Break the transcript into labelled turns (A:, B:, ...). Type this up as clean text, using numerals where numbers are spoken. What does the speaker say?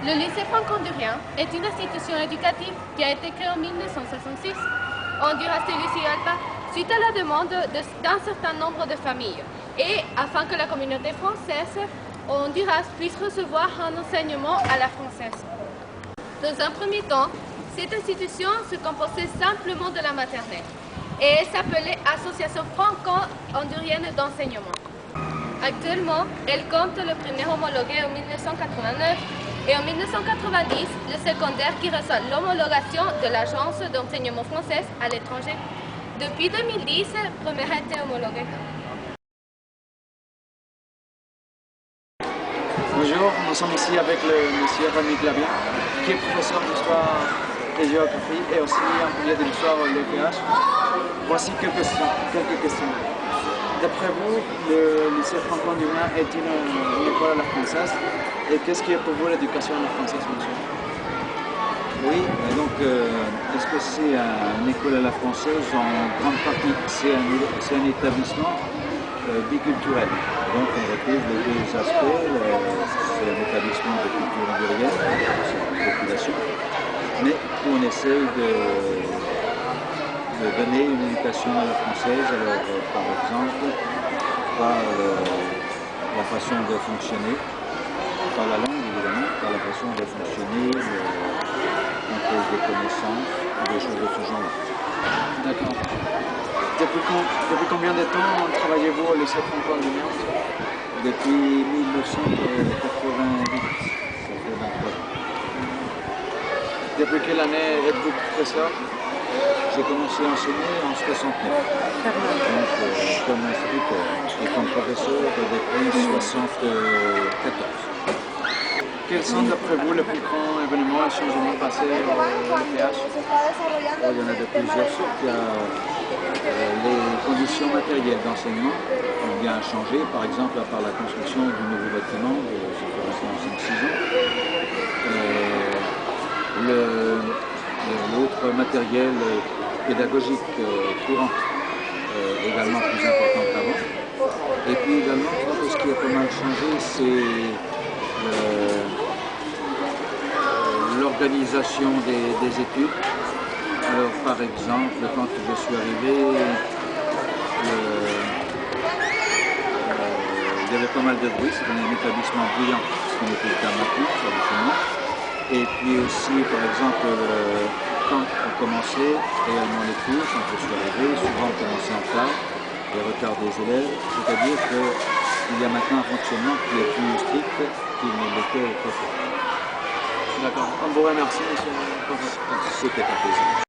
A: Le lycée franco-hondurien est une institution éducative qui a été créée en 1966 en Honduras Tegucigalpa suite à la demande d'un certain nombre de familles et afin que la communauté française au Honduras puisse recevoir un enseignement à la française. Dans un premier temps, cette institution se composait simplement de la maternelle et elle s'appelait Association franco-hondurienne d'enseignement. Actuellement, elle compte le primaire homologué en 1989 et en 1990, le secondaire qui reçoit l'homologation de l'Agence d'enseignement française à l'étranger. Depuis 2010, le premier a été homologué.
B: Bonjour, nous sommes ici avec le monsieur Rémi Clavien, qui est professeur d'histoire et géographie et aussi employé de l'histoire au LPH. Voici quelques questions. D'après vous, le lycée franco-hondurien est une école à la française et qu'est-ce qui est pour vous l'éducation à la française, monsieur?
C: Oui, donc est-ce que c'est une école à la française? En grande partie, c'est un établissement biculturel. Donc on retrouve les deux aspects, c'est un établissement de culture hondurienne, c'est une population, mais on essaye de donner une éducation à la française, alors, par exemple, par la façon de fonctionner, par la langue évidemment, par la façon de fonctionner, on pose des connaissances, des choses de ce genre-là.
B: D'accord. Depuis combien de temps travaillez-vous au lycée franco-hondurien?
C: Depuis 1998, ça fait 23 ans.
B: Depuis quelle année êtes-vous professeur?
C: J'ai commencé à enseigner en 69, donc comme instituteur et comme professeur depuis 74.
B: Quels sont d'après vous les plus grands événements et changements passés au LPH?
C: Il y en a de plusieurs sortes. Il y a les conditions matérielles d'enseignement ont bien changé, par exemple par la construction du nouveau bâtiment, ça fait maintenant 5-6 ans. L'autre matériel pédagogique courant également plus important qu'avant. Et puis également, ce qui a pas mal changé, c'est l'organisation des études. Alors par exemple, quand je suis arrivé, il y avait pas mal de bruit, c'était un établissement bruyant, ce qui n'était qu'un matin traditionnellement. Et puis aussi, par exemple, quand on commençait réellement les cours, quand je suis arrivé, souvent on commençait en retard, les retards des élèves, c'est-à-dire qu'il y a maintenant un fonctionnement qui est plus strict qu'il ne l'était autrefois.
B: D'accord. On vous remercie, monsieur le professeur.
C: C'était un plaisir.